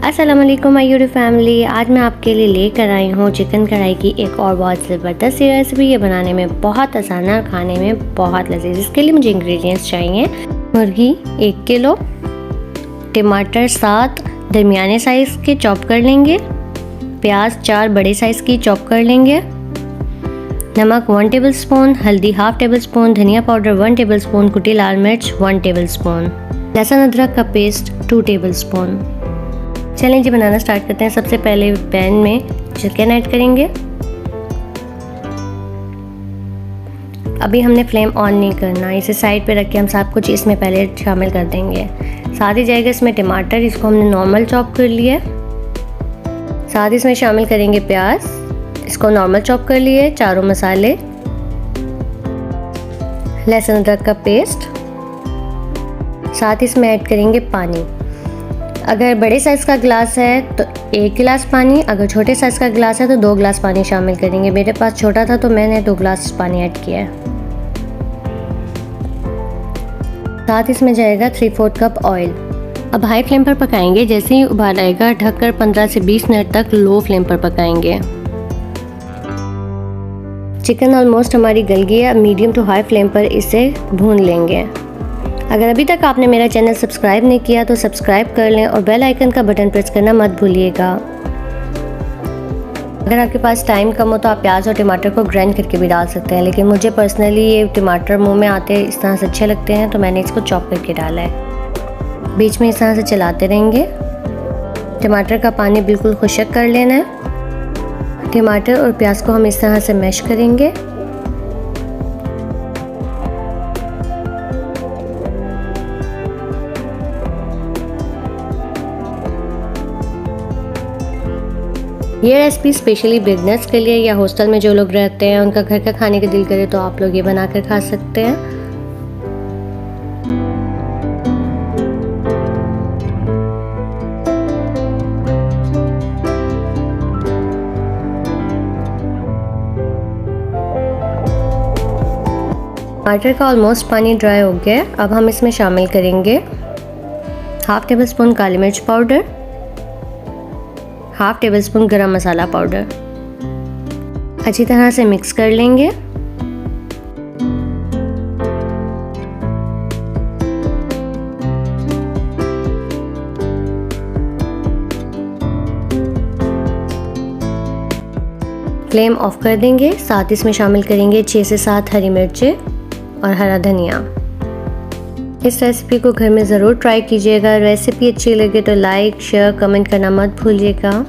अस्सलाम वालेकुम my YouTube family. आज मैं आपके लिए लेकर आई हूँ चिकन कढ़ाई की एक और बहुत ज़बरदस्त सी रेसिपी। ये बनाने में बहुत आसान है और खाने में बहुत लजीज। इसके लिए मुझे इंग्रेडिएंट्स चाहिए। मुर्गी 1 किलो, टमाटर 7 दरमियाने साइज़ के चॉप कर लेंगे, प्याज 4 बड़े साइज़ की चॉप कर लेंगे, नमक 1 टेबलस्पून, हल्दी 1/2 टेबलस्पून, धनिया पाउडर 1 टेबलस्पून, कुटी लाल मिर्च 1 टेबलस्पून, लहसुन अदरक का पेस्ट 2 टेबलस्पून। चलें जी बनाना स्टार्ट करते हैं। सबसे पहले पैन में चिकन ऐड करेंगे। अभी हमने फ्लेम ऑन नहीं करना, इसे साइड पे रख के हम सब कुछ इसमें पहले शामिल कर देंगे। साथ ही जाएगा इसमें टमाटर, इसको हमने नॉर्मल चॉप कर लिया। साथ ही इसमें शामिल करेंगे प्याज, इसको नॉर्मल चॉप कर लिए, चारों मसाले, लहसुन अदरक का पेस्ट, साथ ही इसमें ऐड करेंगे पानी। अगर बड़े साइज़ का गिलास है तो 1 गिलास पानी, अगर छोटे साइज़ का गिलास है तो 2 गिलास पानी शामिल करेंगे। मेरे पास छोटा था तो मैंने 2 गिलास पानी ऐड किया है। साथ इसमें जाएगा 3/4 कप ऑयल। अब हाई फ्लेम पर पकाएंगे। जैसे ही उबाल आएगा ढककर 15 से 20 मिनट तक लो फ्लेम पर पकाएंगे। चिकन ऑलमोस्ट हमारी गल गई है। अब मीडियम टू हाई फ्लेम पर इसे भून लेंगे। अगर अभी तक आपने मेरा चैनल सब्सक्राइब नहीं किया तो सब्सक्राइब कर लें और बेल आइकन का बटन प्रेस करना मत भूलिएगा। अगर आपके पास टाइम कम हो तो आप प्याज और टमाटर को ग्राइंड करके भी डाल सकते हैं, लेकिन मुझे पर्सनली ये टमाटर मुंह में आते इस तरह से अच्छे लगते हैं तो मैंने इसको चॉप करके डाला है। बीच में इस तरह से चलाते रहेंगे। टमाटर का पानी बिल्कुल खुश्क कर लेना है। टमाटर और प्याज को हम इस तरह से मैश करेंगे। ये रेसिपी स्पेशली बिगनर्स के लिए या हॉस्टल में जो लोग रहते हैं उनका घर का खाने का दिल करे तो आप लोग ये बनाकर खा सकते हैं। टमाटर का ऑलमोस्ट पानी ड्राई हो गया। अब हम इसमें शामिल करेंगे 1/2 टेबलस्पून काली मिर्च पाउडर, 1/2 टेबलस्पून गरम मसाला पाउडर। अच्छी तरह से मिक्स कर लेंगे। फ्लेम ऑफ कर देंगे। साथ इसमें शामिल करेंगे 6 से 7 हरी मिर्चें और हरा धनिया। इस रेसिपी को घर में ज़रूर ट्राई कीजिएगा। रेसिपी अच्छी लगे तो लाइक शेयर कमेंट करना मत भूलिएगा।